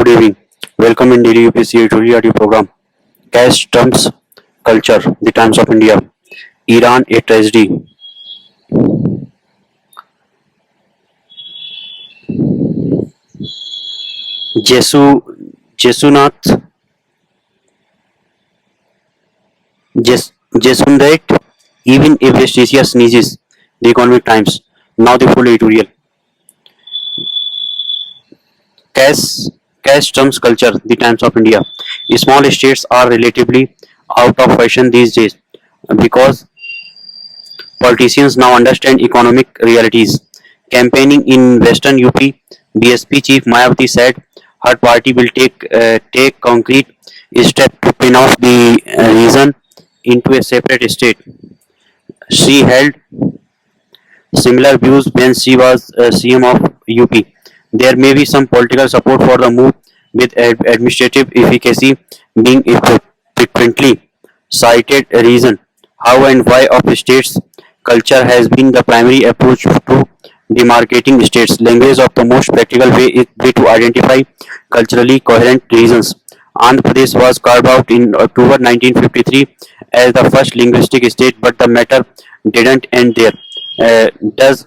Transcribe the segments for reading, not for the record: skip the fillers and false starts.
Good evening. Welcome in Daily UPSC Editorial Audio Program. Cash Terms Culture, The Times of India. Iran, a tragedy. Jesu, Jesunath, Jesundait, even if West Asia sneezes. The Economic Times. Now the full editorial. Cash, Cash Terms Culture, The Times of India. Small states are relatively out of fashion these days because politicians now understand economic realities. Campaigning in Western UP, BSP chief Mayawati said her party will take concrete steps to pin off the region into a separate state. She held similar views when she was CM of UP. There may be some political support for the move, with administrative efficacy being a frequently cited reason. How and why of states culture has been the primary approach to demarcating states. Language of the most practical way to identify culturally coherent regions. Andhra Pradesh was carved out in October 1953 as the first linguistic state, but the matter didn't end there. Does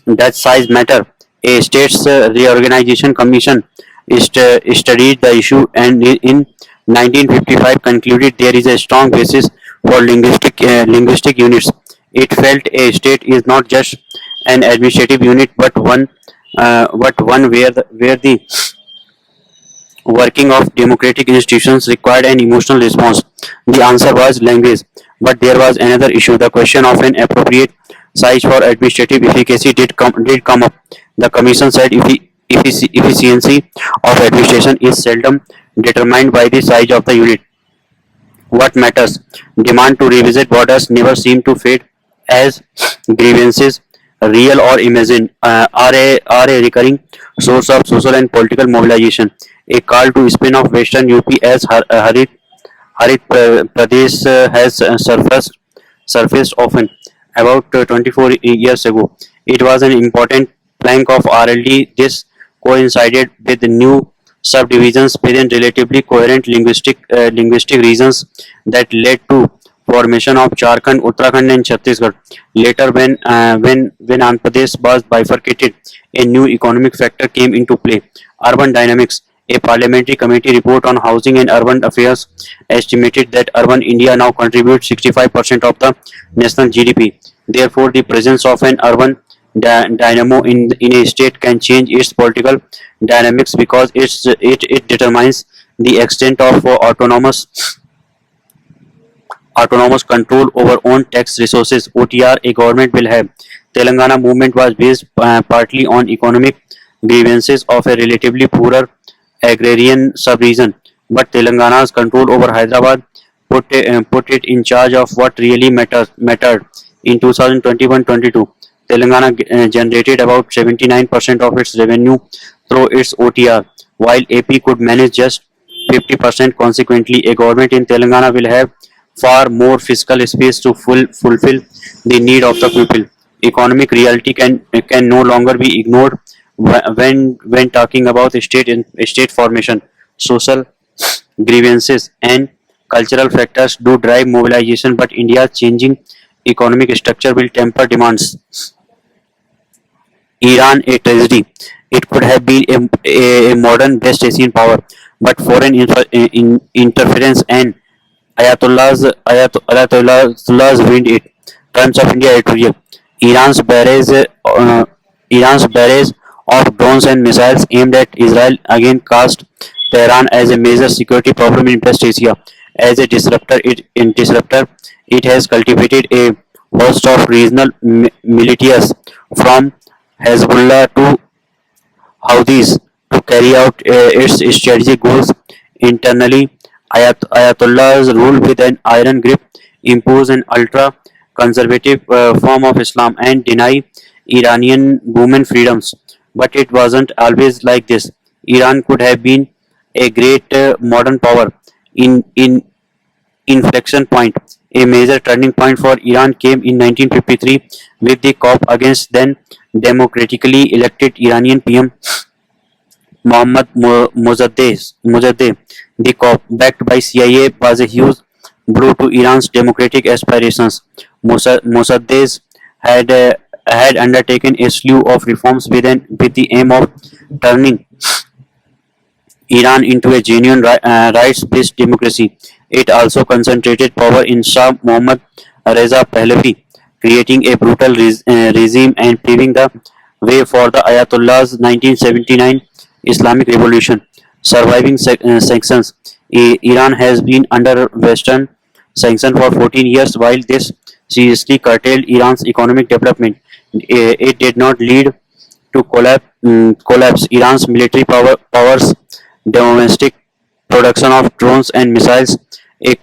that size matter? A state's reorganization commission studied the issue and in 1955 concluded there is a strong basis for linguistic units. It felt a state is not just an administrative unit but one where the working of democratic institutions required an emotional response. The answer was language, but there was another issue. The question of an appropriate size for administrative efficacy did come up. The commission said efficiency of administration is seldom determined by the size of the unit. What matters? Demand to revisit borders never seem to fade as grievances, real or imagined, are a recurring source of social and political mobilization. A call to spin off Western UP as Harit Pradesh has surfaced often. About 24 years ago, it was an important plank of RLD. This coincided with the new subdivisions within relatively coherent linguistic regions that led to formation of Jharkhand, Uttarakhand, and Chhattisgarh. Later, when Andhra Pradesh was bifurcated, a new economic factor came into play: urban dynamics. A parliamentary committee report on housing and urban affairs estimated that urban India now contributes 65% of the national GDP. Therefore, the presence of an urban dynamo in a state can change its political dynamics because it determines the extent of autonomous control over own tax resources. OTR a government will have. Telangana movement was based partly on economic grievances of a relatively poorer agrarian sub-region, but Telangana's control over Hyderabad put it in charge of what really mattered. In 2021-22, Telangana generated about 79% of its revenue through its OTR, while AP could manage just 50%. Consequently, a government in Telangana will have far more fiscal space to fulfill the need of the people. Economic reality can no longer be ignored when talking about state formation. Social grievances and cultural factors do drive mobilization, but India's changing economic structure will temper demands. Iran a tragedy. It could have been a modern West Asian power, but foreign interference and Ayatollahs wind it. Times of India editorial. Iran's barrage, uh, Iran's barrage of drones and missiles aimed at Israel again cast Tehran as a major security problem in West Asia. As a disruptor, it has cultivated a host of regional militias from Hezbollah to Houthis to carry out its strategic goals internally. Ayatollahs rule with an iron grip, impose an ultra-conservative form of Islam, and deny Iranian women freedoms. But it wasn't always like this. Iran could have been a great modern power. In inflection point. A major turning point for Iran came in 1953 with the coup against then democratically elected Iranian PM Mohammad Mossadegh, the cop backed by CIA, was a huge blow to Iran's democratic aspirations. Mossadegh had had undertaken a slew of reforms with the aim of turning Iran into a genuine rights-based democracy. It also concentrated power in Shah Mohammad Reza Pahlavi, creating a brutal regime and paving the way for the Ayatollah's 1979 Islamic Revolution. Surviving sanctions, Iran has been under Western sanction for 14 years. While this seriously curtailed Iran's economic development, it did not lead to collapse Iran's military powers, domestic production of drones and missiles, a,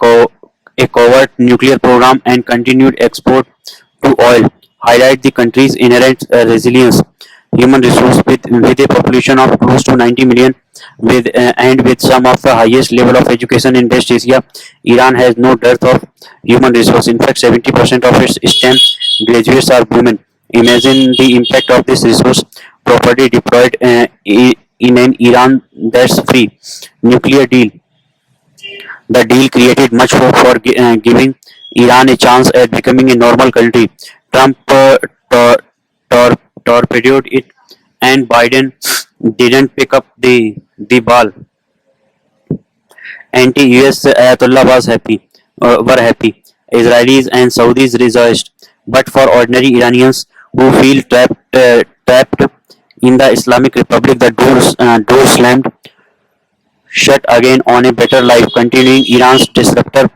a covert nuclear program, and continued export to oil highlight the country's inherent resilience. Human resource with a population of close to 90 million and with some of the highest level of education in West Asia, Iran has no dearth of human resource. In fact, 70% of its STEM graduates are women. Imagine the impact of this resource property deployed in an Iran that's free. Nuclear deal. The deal created much hope for giving Iran a chance at becoming a normal country. Trump tor- torpedoed it, and Biden didn't pick up the ball. Anti-US Ayatollah were happy. Israelis and Saudis rejoiced. But for ordinary Iranians who feel trapped in the Islamic Republic, the door slammed shut again on a better life, continuing Iran's disruptor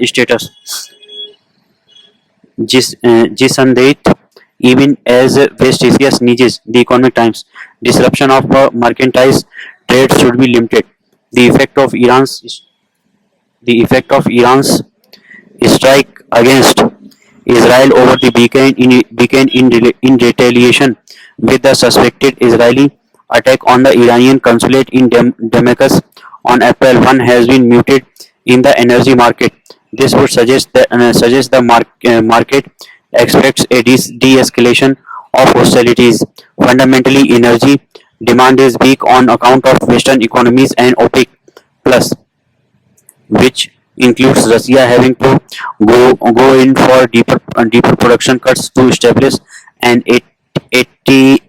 status. Jisandeit, even as West Asia sneezes, the Economic Times, disruption of mercantile trade should be limited. The effect of Iran's the effect of Iran's strike against Israel over the weekend in retaliation with the suspected Israeli attack on the Iranian consulate in Damascus on April 1 has been muted in the energy market. This would suggest the market expects a de-escalation of hostilities. Fundamentally, energy demand is weak on account of Western economies and OPEC Plus, which includes Russia having to go in for deeper production cuts to establish an 80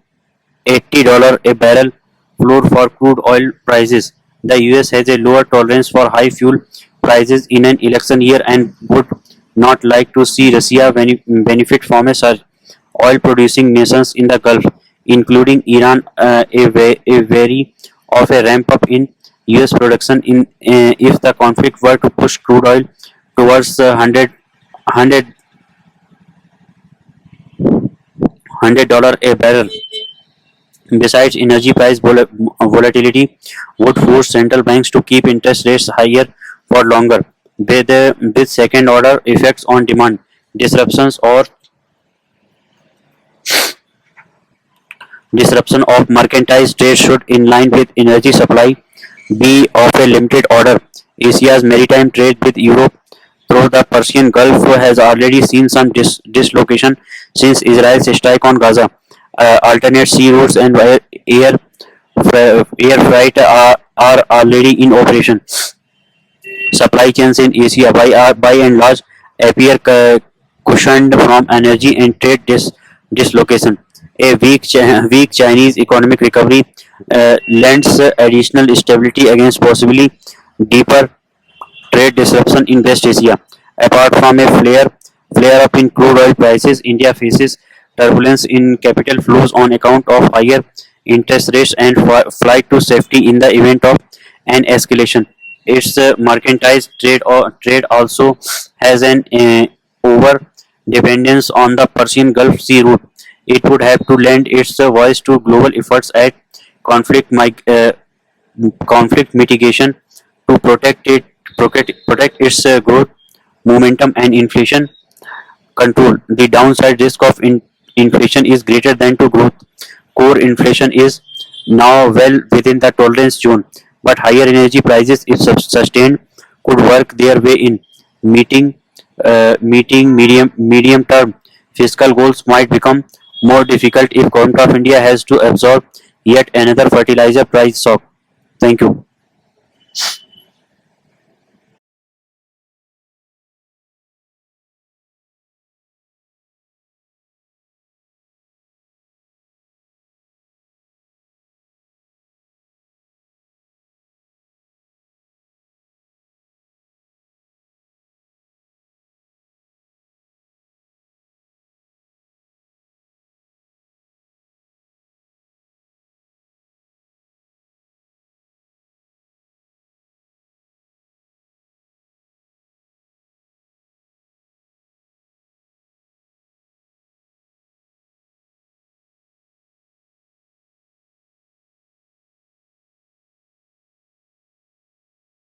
$80 a barrel floor for crude oil prices. The US has a lower tolerance for high fuel prices in an election year and would not like to see Russia benefit from a surge. Oil producing nations in the Gulf, including Iran, a wary of a ramp up in US production if the conflict were to push crude oil towards 100 $100 a barrel. Besides, energy price volatility would force central banks to keep interest rates higher for longer, with second-order effects on demand. Disruptions or disruption of mercantile trade should, in line with energy supply, be of a limited order. Asia's maritime trade with Europe through the Persian Gulf has already seen some dislocation since Israel's strike on Gaza. Alternate sea routes and air freight are already in operation. Supply chains in Asia, by and large, appear cushioned from energy and trade dislocation. A weak Chinese economic recovery lends additional stability against possibly deeper trade disruption in West Asia. Apart from a flare up in crude oil prices, India faces turbulence in capital flows on account of higher interest rates and flight to safety in the event of an escalation. Its mercantile trade also has an over dependence on the Persian Gulf Sea route. It would have to lend its voice to global efforts at conflict conflict mitigation to protect its growth momentum and inflation control. The downside risk of inflation is greater than to growth. Core inflation is now well within the tolerance zone, but higher energy prices, if sustained, could work their way in. Meeting medium term fiscal goals might become more difficult if Government of India has to absorb yet another fertilizer price shock. Thank you.